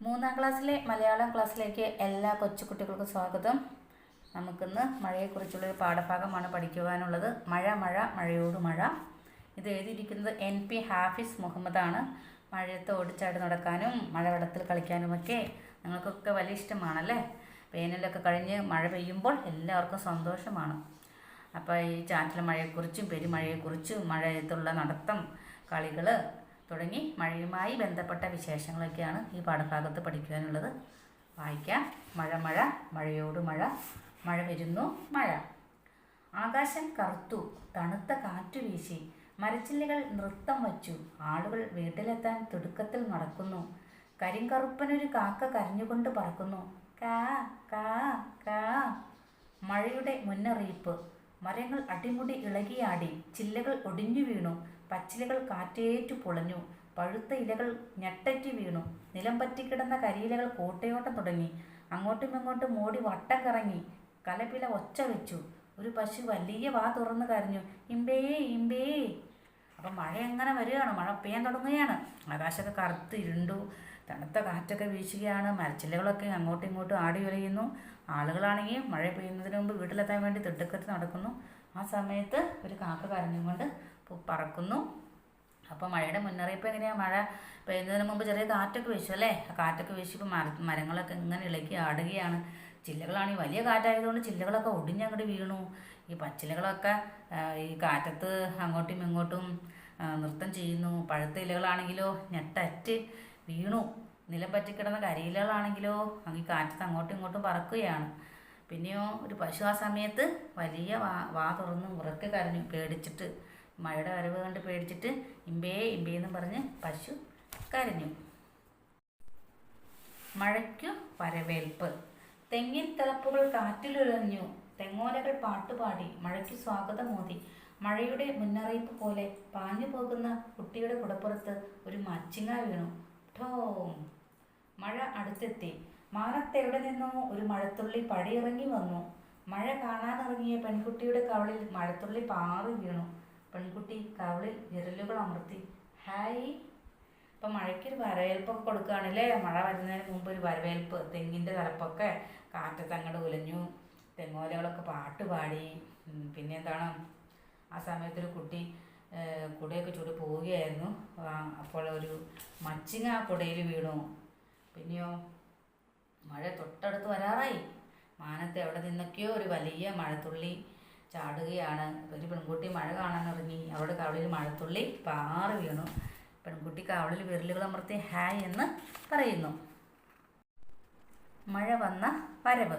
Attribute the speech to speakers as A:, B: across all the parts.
A: മൂന്നാം ക്ലാസ്സിലെ മലയാളം ക്ലാസ്സിലേക്ക് എല്ലാ കൊച്ചുകുട്ടികൾക്കും സ്വാഗതം. നമുക്കിന്ന് മഴയെക്കുറിച്ചുള്ളൊരു പാഠഭാഗമാണ് പഠിക്കുവാനുള്ളത്. മഴ മഴ മഴയോട് മഴ. ഇത് എഴുതിയിരിക്കുന്നത് NP ഹാഫിസ് മുഹമ്മദാണ്. മഴയത്ത് ഓടിച്ചാടി നടക്കാനും മഴവെള്ളത്തിൽ കളിക്കാനുമൊക്കെ നിങ്ങൾക്കൊക്കെ വലിയ ഇഷ്ടമാണല്ലേ. വേനലൊക്കെ കഴിഞ്ഞ് മഴ പെയ്യുമ്പോൾ എല്ലാവർക്കും സന്തോഷമാണ്. അപ്പോൾ ഈ ചാറ്റിലെ മഴയെക്കുറിച്ചും പെരുമഴയെക്കുറിച്ചും മഴയത്തുള്ള നടത്തം, കളികൾ തുടങ്ങി മഴയുമായി ബന്ധപ്പെട്ട വിശേഷങ്ങളൊക്കെയാണ് ഈ പാഠഭാഗത്ത് പഠിക്കുവാനുള്ളത്. വായിക്കാം. മഴ മഴ മഴയോട് മഴ. മഴ വരുന്നു മഴ. ആകാശം കറുത്തു, തണുത്ത കാറ്റു വീശി, മരച്ചില്ലകൾ നൃത്തം വച്ചു, ആളുകൾ വീട്ടിലെത്താൻ തിടുക്കത്തിൽ നടക്കുന്നു. കരിങ്കറുപ്പനൊരു കാക്ക കരഞ്ഞുകൊണ്ട് പറക്കുന്നു, കാ കാ കാ. മഴയുടെ മുന്നറിയിപ്പ്. മരങ്ങൾ അടിമുടി ഇളകിയാടി, ചില്ലകൾ ഒടിഞ്ഞു വീണു, പച്ചിലകൾ കാറ്റേറ്റു പൊളഞ്ഞു, പഴുത്ത ഇലകൾ ഞെട്ടറ്റി വീണു, നിലം പറ്റിക്കിടന്ന കരിയിലകൾ കോട്ടയോട്ടം തുടങ്ങി, അങ്ങോട്ടും ഇങ്ങോട്ടും ഓടി വട്ടം കറങ്ങി, കലപില ഒച്ച വെച്ചു, ഒരു പശു വലിയ വാ തുറന്ന് കരഞ്ഞു, ഇമ്പേ ഇമ്പേ. അപ്പം മഴ എങ്ങനെ വരികയാണ്, മഴ പെയ്യാൻ തുടങ്ങുകയാണ്. ആകാശമൊക്കെ കറുത്ത് ഇരുണ്ടു, തണുത്ത കാറ്റൊക്കെ വീശുകയാണ്, മരച്ചില്ലകളൊക്കെ അങ്ങോട്ടും ഇങ്ങോട്ടും ആടി ഉലയുന്നു. ആളുകളാണെങ്കിൽ മഴ പെയ്യുന്നതിന് മുമ്പ് വീട്ടിലെത്താൻ വേണ്ടി തിടുക്കത്തിൽ നടക്കുന്നു. ആ സമയത്ത് ഒരു കാക്ക കരഞ്ഞുകൊണ്ട് പറക്കുന്നു. അപ്പോൾ മഴയുടെ മുന്നറിയിപ്പ് എങ്ങനെയാണ്? മഴ പെയ്യുന്നതിന് മുമ്പ് ചെറിയ കാറ്റൊക്കെ വീശും അല്ലേ. ആ കാറ്റൊക്കെ വീശിയപ്പോൾ മരങ്ങളൊക്കെ ഇങ്ങനെ ഇളക്കി ആടുകയാണ്. ചില്ലകളാണെങ്കിൽ വലിയ കാറ്റായതുകൊണ്ട് ചില്ലകളൊക്കെ ഒടിഞ്ഞങ്ങോട്ട് വീണു. ഈ പച്ചിലകളൊക്കെ ഈ കാറ്റത്ത് അങ്ങോട്ടും ഇങ്ങോട്ടും നൃത്തം ചെയ്യുന്നു. പഴുത്ത ഇലകളാണെങ്കിലോ ഞെട്ടറ്റ് വീണു. നിലം പറ്റിക്കിടന്ന കരിയിലകളാണെങ്കിലോ ഈ കാറ്റത്ത് അങ്ങോട്ടും ഇങ്ങോട്ടും പറക്കുകയാണ്. പിന്നെയോ ഒരു പശു ആ സമയത്ത് വലിയ വാ തുറന്ന് ഉറക്കെ കരഞ്ഞു, പേടിച്ചിട്ട്. മഴയുടെ വരവ് കണ്ട് പേടിച്ചിട്ട് ഇമ്പേ ഇമ്പേ എന്ന് പറഞ്ഞ് പശു കരഞ്ഞു. മഴയ്ക്കു വരവേൽപ്പ്. തെങ്ങിൻ തലപ്പുകൾ കാറ്റിലുലഞ്ഞു, തെങ്ങോലകൾ പാട്ടുപാടി, മഴയ്ക്ക് സ്വാഗതമോതി. മഴയുടെ മുന്നറിയിപ്പ് പോലെ പാഞ്ഞു പോകുന്ന കുട്ടിയുടെ കുടപ്പുറത്ത് ഒരു മച്ചിങ്ങ വീണു. ഠോം. മഴ അടുത്തെത്തി. മാനത്തെവിടെ നിന്നോ ഒരു മഴത്തുള്ളി പടിയിറങ്ങി വന്നു. മഴ കാണാനിറങ്ങിയ പെൺകുട്ടിയുടെ കവളിൽ മഴത്തുള്ളി പാറി വീണു. പെൺകുട്ടി കവളിൽ വിരലുകൾ അമർത്തി. ഹായ്. ഇപ്പം മഴയ്ക്കൊരു വരവേൽപ്പൊക്കെ കൊടുക്കുകയാണല്ലേ. മഴ വരുന്നതിന് മുമ്പ് ഒരു വരവേൽപ്പ്. തെങ്ങിൻ്റെ തലപ്പൊക്കെ കാറ്റത്ത് അങ്ങോട്ട് ഉലഞ്ഞു, തെങ്ങോലകളൊക്കെ പാട്ടുപാടി. പിന്നെ എന്താണ്, ആ സമയത്തൊരു കുട്ടി കുടയൊക്കെ ചൂടി പോവുകയായിരുന്നു. അപ്പോൾ ഒരു മച്ചിങ്ങ ആ കുടയിൽ വീണു. പിന്നെയോ മഴ തൊട്ടടുത്ത് വരാറായി. മാനത്ത് എവിടെ നിന്നൊക്കെയോ ഒരു വലിയ മഴത്തുള്ളി ചാടുകയാണ്. ഒരു പെൺകുട്ടി മഴ കാണാനിറങ്ങി. അവളുടെ കവളിൽ മഴത്തുള്ളി പാറി വീണു. പെൺകുട്ടി കവളിൽ വിരലുകൾ അമർത്തി ഹായ് എന്ന് പറയുന്നു. മഴ വന്ന വരവ്.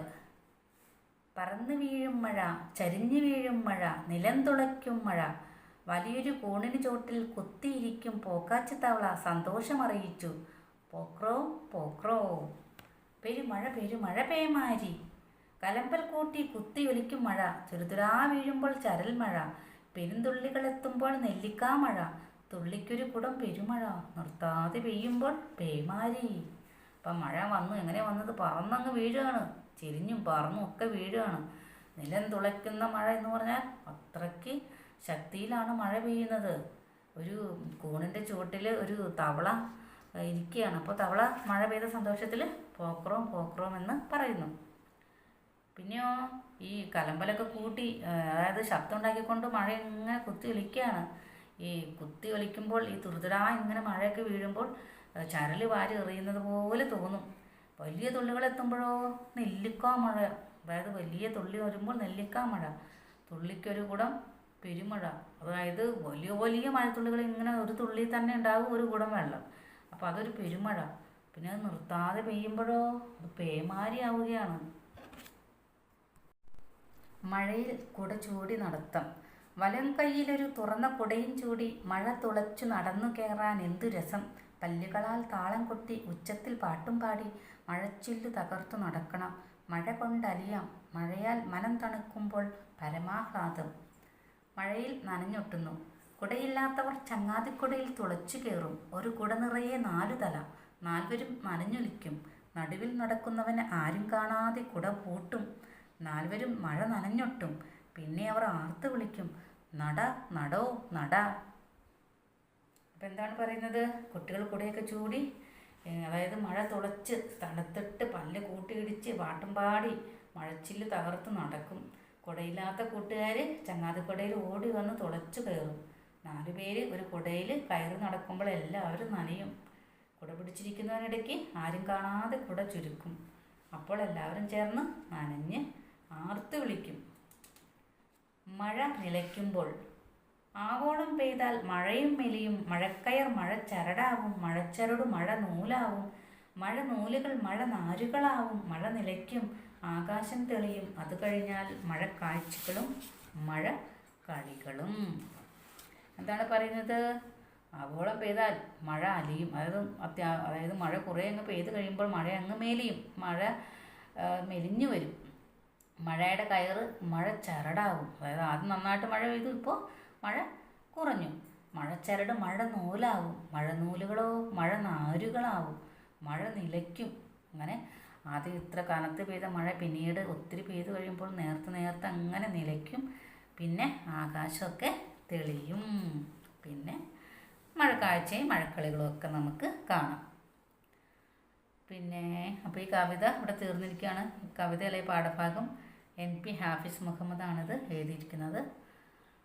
A: പറന്നു വീഴും മഴ, ചരിഞ്ഞു വീഴും മഴ, നിലം തുളയ്ക്കും മഴ. വലിയൊരു കൂണിന് ചോട്ടിൽ കുത്തിയിരിക്കും പോക്കാച്ചിത്തവള സന്തോഷമറിയിച്ചു. പോക്രോ പോക്രോ. പെരുമഴ പെരുമഴ പേമാരി. കലമ്പൽ കൂട്ടി കുത്തിയൊലിക്കും മഴ, ചെറുതുരാ വീഴുമ്പോൾ ചരൽ മഴ, പെരുന്തുള്ളികളെത്തുമ്പോൾ നെല്ലിക്കാ മഴ, തുള്ളിക്കൊരു കുടം പെരുമഴ, നിർത്താതെ പെയ്യുമ്പോൾ പേമാരി. അപ്പം മഴ വന്നു. എങ്ങനെ വന്നത്? പറന്നങ്ങ് വീഴുകയാണ്. ചെരിഞ്ഞും പറന്നും ഒക്കെ വീഴുകയാണ്. നിലം തുളയ്ക്കുന്ന മഴ എന്ന് പറഞ്ഞാൽ അത്രയ്ക്ക് ശക്തിയിലാണ് മഴ പെയ്യുന്നത്. ഒരു കൂണിൻ്റെ ചുവട്ടിൽ ഒരു തവള ഇരിക്കുകയാണ്. അപ്പോൾ തവള മഴ പെയ്ത സന്തോഷത്തിൽ പോക്രോം പോക്രോം എന്ന് പറയുന്നു. പിന്നെയോ ഈ കലമ്പലൊക്കെ കൂട്ടി, അതായത് ശബ്ദം ഉണ്ടാക്കിക്കൊണ്ട് മഴ ഇങ്ങനെ കുത്തി ഒലിക്കുകയാണ്. ഈ കുത്തി ഒലിക്കുമ്പോൾ ഈ തുറുതുരാ ഇങ്ങനെ മഴയൊക്കെ വീഴുമ്പോൾ ചരൽ വാരി എറിയുന്നത് പോലെ തോന്നും. വലിയ തുള്ളികളെത്തുമ്പോഴോ നെല്ലിക്കാ മഴ. അതായത് വലിയ തുള്ളി വരുമ്പോൾ നെല്ലിക്കാ മഴ, തുള്ളിക്കൊരു കുടം പെരുമഴ. അതായത് വലിയ വലിയ മഴത്തുള്ളികൾ ഇങ്ങനെ ഒരു തുള്ളി തന്നെ ഉണ്ടാകും ഒരു കുടം വെള്ളം. അപ്പോൾ അതൊരു പെരുമഴ. പിന്നെ അത് നിർത്താതെ പെയ്യുമ്പോഴോ അത് പേമാരി ആവുകയാണ്. മഴയിൽ കുട ചൂടി നടത്തം. വലം കയ്യിലൊരു തുറന്ന കുടയും ചൂടി മഴ തുളച്ചു നടന്നു കയറാൻ എന്തു രസം. പല്ലുകളാൽ താളം കൊട്ടി ഉച്ചത്തിൽ പാട്ടും പാടി മഴച്ചില്ലു തകർത്തു നടക്കണം. മഴ കൊണ്ടലിയാം, മഴയാൽ മനം തണുക്കുമ്പോൾ പരമാഹ്ലാദം. മഴയിൽ നനഞ്ഞൊട്ടുന്നു. കുടയില്ലാത്തവർ ചങ്ങാതിക്കുടയിൽ തുളച്ചു കയറും. ഒരു കുട നിറയെ 4 തല, 4വരും നനഞ്ഞൊലിക്കും. നടുവിൽ നടക്കുന്നവന് ആരും കാണാതെ കുട പൂട്ടും. 4വരും മഴ നനഞ്ഞൊട്ടും. പിന്നെ അവർ ആർത്ത് വിളിക്കും, നട നടോ നട. അപ്പം എന്താണ് പറയുന്നത്? കുട്ടികൾ കുടയൊക്കെ ചൂടി അതായത് മഴ തുളച്ച് തണുത്തിട്ട് പല്ല് കൂട്ടിയിടിച്ച് പാട്ടും പാടി മഴച്ചില്ല് തകർത്ത് നടക്കും. കുടയില്ലാത്ത കൂട്ടുകാർ ചങ്ങാതിക്കുടയിൽ ഓടി വന്ന് തുളച്ചു കയറും. 4 പേര് ഒരു കുടയിൽ കയറി നടക്കുമ്പോൾ എല്ലാവരും നനയും. കുട പിടിച്ചിരിക്കുന്നതിനിടയ്ക്ക് ആരും കാണാതെ കുട ചുരുക്കും. അപ്പോൾ എല്ലാവരും ചേർന്ന് നനഞ്ഞ് ആർത്ത് വിളിക്കും. മഴ നിലയ്ക്കുമ്പോൾ ആവോളം പെയ്താൽ മഴയും മെലിയും, മഴക്കയർ മഴച്ചരടാവും, മഴച്ചരടു മഴ നൂലാവും, മഴ നൂലുകൾ മഴ നാരുകളാവും, മഴ നിലയ്ക്കും ആകാശം തെളിയും, അത് കഴിഞ്ഞാൽ മഴക്കാഴ്ചകളും മഴ കളികളും. എന്താണ് പറയുന്നത്? ആവോളം പെയ്താൽ മഴ അലിയും, അതായത് മഴ കുറേ അങ്ങ് പെയ്ത് കഴിയുമ്പോൾ മഴ അങ്ങ് മേലിയും, മഴ മെലിഞ്ഞു വരും. മഴയുടെ കയറ് മഴ ചരടാവും, അതായത് ആദ്യം നന്നായിട്ട് മഴ പെയ്തു, ഇപ്പോൾ മഴ കുറഞ്ഞു. മഴച്ചരട് മഴ നൂലാവും, മഴ നൂലുകളോ മഴ നാരുകളാവും, മഴ നിലയ്ക്കും. അങ്ങനെ ആദ്യം ഇത്ര കനത്ത് പെയ്ത മഴ പിന്നീട് ഒത്തിരി പെയ്തു കഴിയുമ്പോൾ നേർത്ത് അങ്ങനെ നിലയ്ക്കും. പിന്നെ ആകാശമൊക്കെ തെളിയും. പിന്നെ മഴക്കാഴ്ചയും മഴക്കളികളും ഒക്കെ നമുക്ക് കാണാം. പിന്നെ അപ്പോൾ ഈ കവിത ഇവിടെ തീർന്നിരിക്കുകയാണ്. കവിതയിലെ പാഠഭാഗം NP ഹാഫിസ് മുഹമ്മദാണിത് എഴുതിയിരിക്കുന്നത്.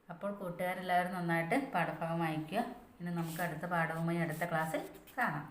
A: അപ്പോൾ കൂട്ടുകാരെല്ലാവരും നന്നായിട്ട് പാഠഭാഗം വായിക്കുക. ഇനി നമുക്ക് അടുത്ത പാഠവുമായി അടുത്ത ക്ലാസ്സിൽ കാണാം.